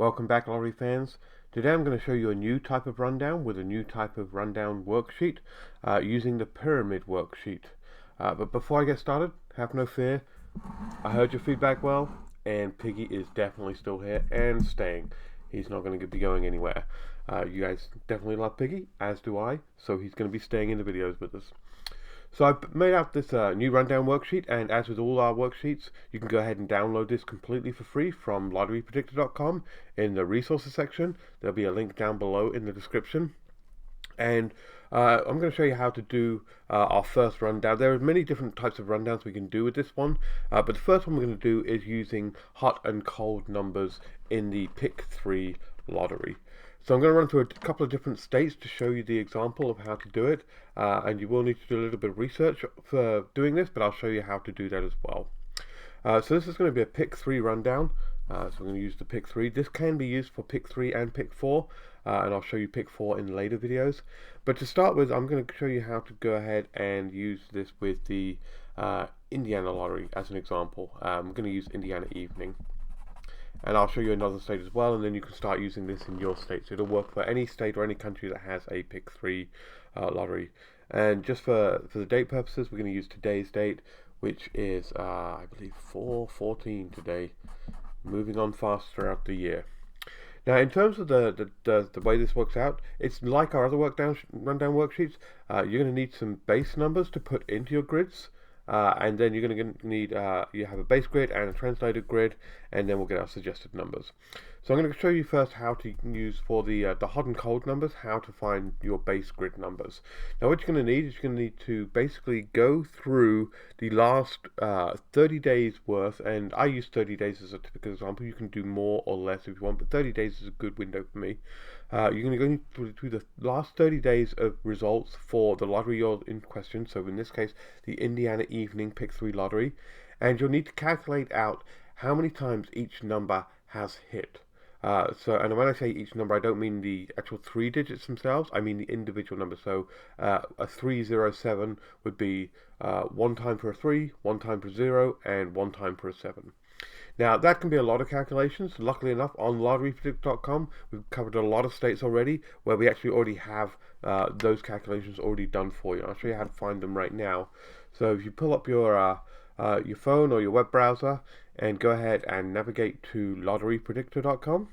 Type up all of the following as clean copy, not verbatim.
Welcome back, lottery fans. Today I'm going to show you a new type of rundown with a new type of rundown worksheet using the pyramid worksheet. But before I get started, have no fear. I heard your feedback well, and Piggy is definitely still here and staying. He's not going to be going anywhere. You guys definitely love Piggy, as do I, so he's going to be staying in the videos with us. So I've made out this new rundown worksheet, and as with all our worksheets, you can go ahead and download this completely for free from lotterypredictor.com in the resources section. There'll be a link down below in the description. And I'm going to show you how to do our first rundown. There are many different types of rundowns we can do with this one, but the first one we're going to do is using hot and cold numbers in the Pick 3 lottery. So I'm going to run through a couple of different states to show you the example of how to do it, and you will need to do a little bit of research for doing this, but I'll show you how to do that as well. So this is going to be a Pick 3 rundown. So we're going to use the Pick 3. This can be used for Pick 3 and Pick 4, and I'll show you Pick 4 in later videos. But to start with, I'm going to show you how to go ahead and use this with the Indiana lottery as an example. I'm going to use Indiana evening. And I'll show you another state as well, and then you can start using this in your state. So it'll work for any state or any country that has a Pick 3 lottery. And just for the date purposes, we're going to use today's date, which is, I believe, 4/14 today. Moving on fast throughout the year. Now, in terms of the way this works out, it's like our other rundown worksheets. You're going to need some base numbers to put into your grids. And then you're going to need, you have a base grid and a translated grid, and then we'll get our suggested numbers. So I'm going to show you first how to use for the hot and cold numbers, how to find your base grid numbers. Now what you're going to need is you're going to need to basically go through the last 30 days worth, and I use 30 days as a typical example. You can do more or less if you want, but 30 days is a good window for me. You're going to go through the last 30 days of results for the lottery you're in question, so in this case the Indiana evening Pick 3 lottery, and you'll need to calculate out how many times each number has hit. And when I say each number, I don't mean the actual 3 digits themselves, I mean the individual number. So a 307 would be 1 time for a 3, 1 time for a 0, and 1 time for a 7. Now that can be a lot of calculations. Luckily enough, on lotterypredict.com we've covered a lot of states already where we actually already have those calculations already done for you. I'll show you how to find them right now. So if you pull up your phone or your web browser and go ahead and navigate to lotterypredictor.com,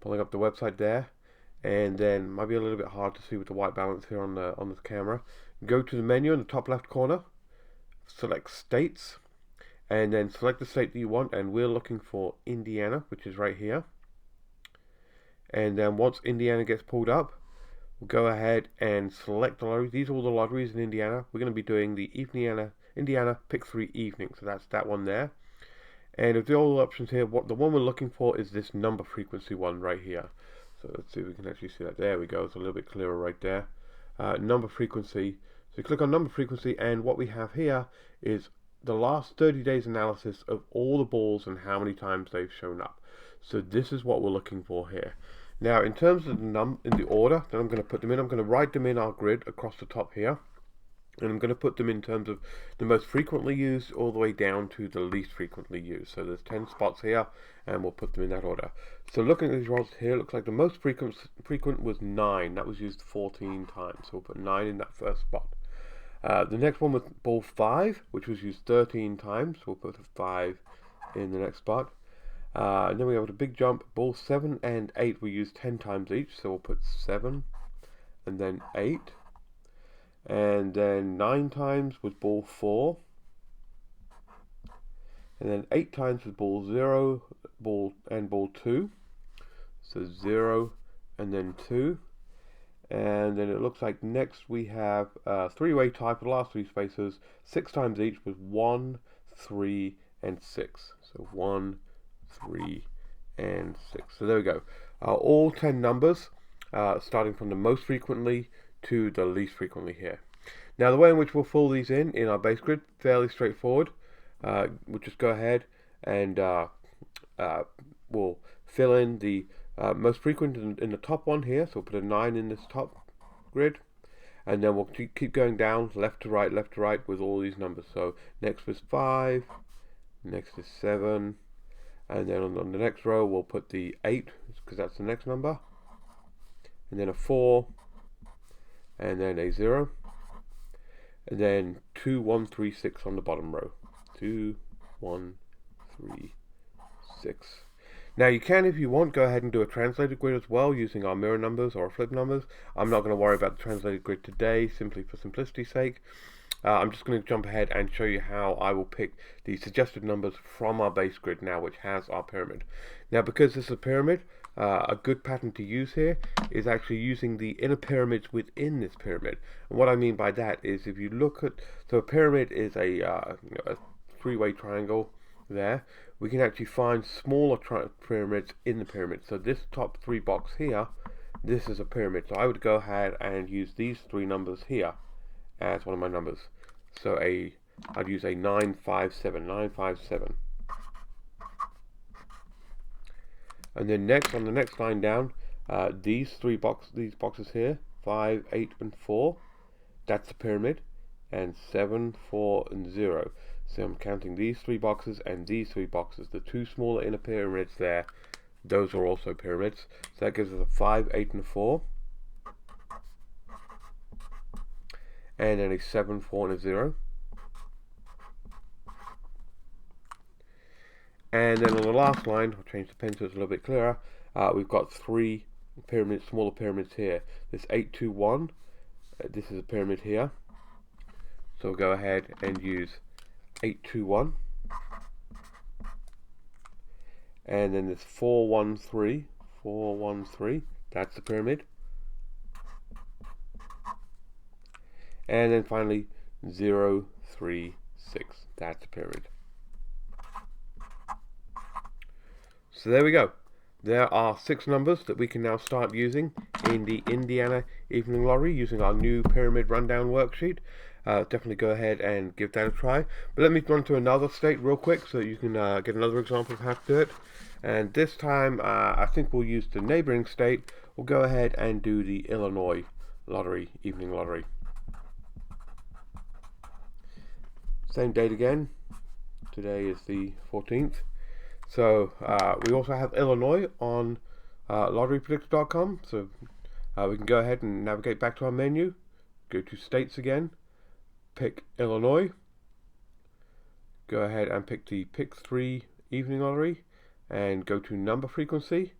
pulling up the website there, and then might be a little bit hard to see with the white balance here on the camera. Go to the menu in the top left corner, select states, and then select the state that you want, and we're looking for Indiana, which is right here. And then once Indiana gets pulled up, we'll go ahead and select the lotteries. These are all the lotteries in Indiana. We're going to be doing the Indiana Pick 3 evening, so that's that one there. And of the all options here, the one we're looking for is this number frequency one right here. So let's see if we can actually see that. There we go. It's a little bit clearer right there. Number frequency. So you click on number frequency, and what we have here is the last 30 days analysis of all the balls and how many times they've shown up. So this is what we're looking for here. Now in terms of in the order that I'm going to put them in, I'm going to write them in our grid across the top here, and I'm going to put them in terms of the most frequently used all the way down to the least frequently used. So there's 10 spots here, and we'll put them in that order. So looking at these results here, it looks like the most frequent was 9. That was used 14 times, so we'll put 9 in that first spot. The next one was ball 5, which was used 13 times, so we'll put a 5 in the next spot. And then we have a big jump. Ball 7 and 8 were used 10 times each, so we'll put 7 and then 8. And then 9 times was ball 4. And then 8 times was ball 0, ball 2. So 0 and then 2. And then it looks like next we have three-way tie for the last 3 spaces. 6 times each was 1, 3, and 6. So 1, 3, and 6. So there we go. All 10 numbers, starting from the most frequently to the least frequently here. Now the way in which we'll fill these in our base grid, fairly straightforward. We'll just go ahead and we'll fill in the most frequent in the top one here, so we'll put a 9 in this top grid, and then we'll keep going down left to right with all these numbers. So next was 5, next is 7, and then on the next row we'll put the 8 because that's the next number, and then a 4, and then a 0, and then 2, 1, 3, 6 on the bottom row. 2, 1, 3, 6. Now you can, if you want, go ahead and do a translated grid as well using our mirror numbers or flip numbers. I'm not going to worry about the translated grid today, simply for simplicity's sake. I'm just going to jump ahead and show you how I will pick the suggested numbers from our base grid now, which has our pyramid. Now, because this is a pyramid, a good pattern to use here is actually using the inner pyramids within this pyramid. And what I mean by that is, if you look at, so a pyramid is a three-way triangle there. We can actually find smaller pyramids in the pyramid. So this top 3 box here, this is a pyramid. So I would go ahead and use these 3 numbers here as one of my numbers. So I'd use a 957, 957. And then next, on the next line down, these boxes here, 5, 8, and 4, that's the pyramid, and 7, 4, and 0. So I'm counting these 3 boxes and these 3 boxes. The 2 smaller inner pyramids there, those are also pyramids. So that gives us a 5, 8, and a 4. And then a 7, 4, and a 0. And then on the last line, I'll change the pen so it's a little bit clearer, we've got 3 pyramids, smaller pyramids here. This 8, 2, 1, this is a pyramid here. So we'll go ahead and use 8, 2, 1. And then this 4, 1, 3, 4, 1, 3, that's the pyramid. And then finally 0, 3, 6, that's the pyramid. So there we go. There are 6 numbers that we can now start using in the Indiana Evening Lottery using our new pyramid rundown worksheet. Definitely go ahead and give that a try. But let me run to another state real quick so you can get another example of how to do it. And this time I think we'll use the neighboring state. We'll go ahead and do the Illinois Lottery, Evening Lottery. Same date again. Today is the 14th. So we also have Illinois on lotterypredictor.com. So we can go ahead and navigate back to our menu. Go to states again. Pick Illinois. Go ahead and pick the Pick 3 Evening Lottery. And go to number frequency.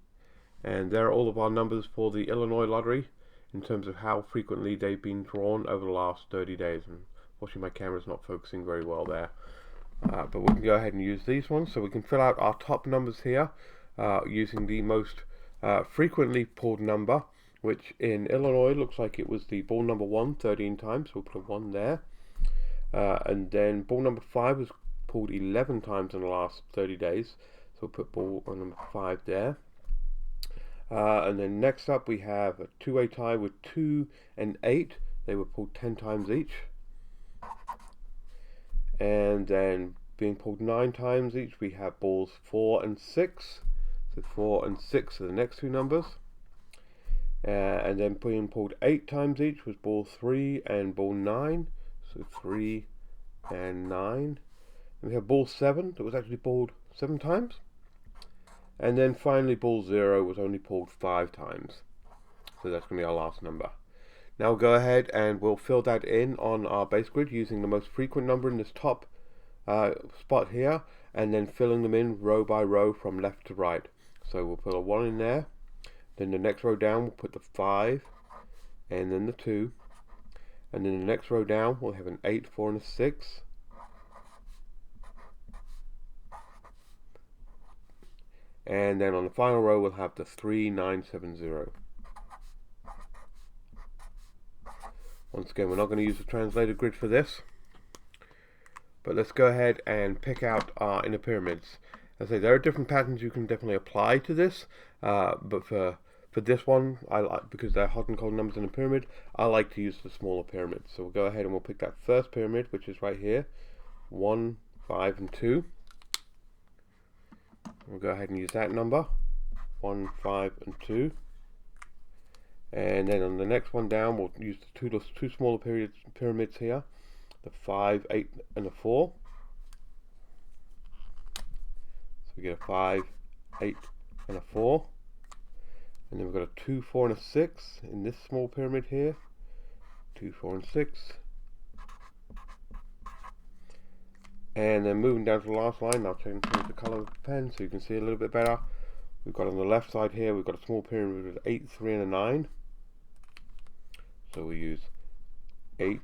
And there are all of our numbers for the Illinois Lottery in terms of how frequently they've been drawn over the last 30 days. And unfortunately my camera's not focusing very well there. But we can go ahead and use these ones. So we can fill out our top numbers here using the most frequently pulled number, which in Illinois looks like it was the ball number 1 13 times. So we'll put a 1 there. And then ball number 5 was pulled 11 times in the last 30 days. So we'll put ball number 5 there. And then next up we have a 2-way tie with 2 and 8. They were pulled 10 times each. And then being pulled 9 times each, we have balls 4 and 6. So 4 and 6 are the next 2 numbers. And then being pulled 8 times each was ball 3 and ball 9. So 3 and 9. And we have ball 7 that was actually pulled 7 times. And then finally ball 0 was only pulled 5 times. So that's going to be our last number. Now we'll go ahead and we'll fill that in on our base grid using the most frequent number in this top spot here, and then filling them in row by row from left to right. So we'll put a 1 in there, then the next row down we'll put the 5, and then the 2, and then the next row down we'll have an 8, 4, and a 6. And then on the final row we'll have the 3, 9, 7, 0. Once again, we're not going to use the translated grid for this, but let's go ahead and pick out our inner pyramids. As I say, there are different patterns you can definitely apply to this, but for this one, I like, because they're hot and cold numbers in a pyramid, I like to use the smaller pyramids. So we'll go ahead and we'll pick that first pyramid, which is right here, 1, 5, and 2. We'll go ahead and use that number, 1, 5, and 2. And then on the next one down, we'll use the two smaller pyramids here, the 5, 8, and the 4. So we get a 5, 8, and a 4. And then we've got a 2, 4, and a 6 in this small pyramid here. 2, 4, and 6. And then moving down to the last line, I'll change the colour of the pen so you can see a little bit better. We've got on the left side here, we've got a small pyramid with 8, 3, and a 9. So we use 8,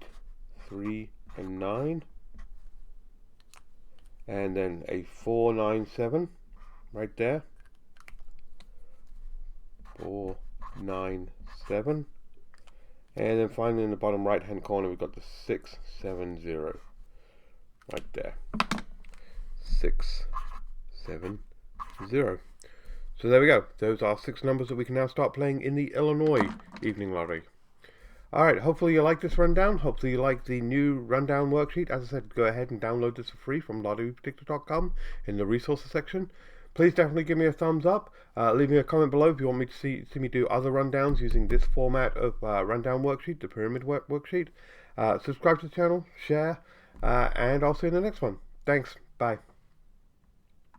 3, and 9. And then a 4, 9, 7 right there. 4, 9, 7. And then finally in the bottom right hand corner we've got the 6, 7, 0 right there. 6, 7, 0. So there we go. Those are 6 numbers that we can now start playing in the Illinois Evening Lottery. Alright, hopefully you like this rundown. Hopefully you like the new rundown worksheet. As I said, go ahead and download this for free from lotterydetector.com in the resources section. Please definitely give me a thumbs up. Leave me a comment below if you want me to see me do other rundowns using this format of rundown worksheet, the pyramid worksheet. Subscribe to the channel, share, and I'll see you in the next one. Thanks. Bye.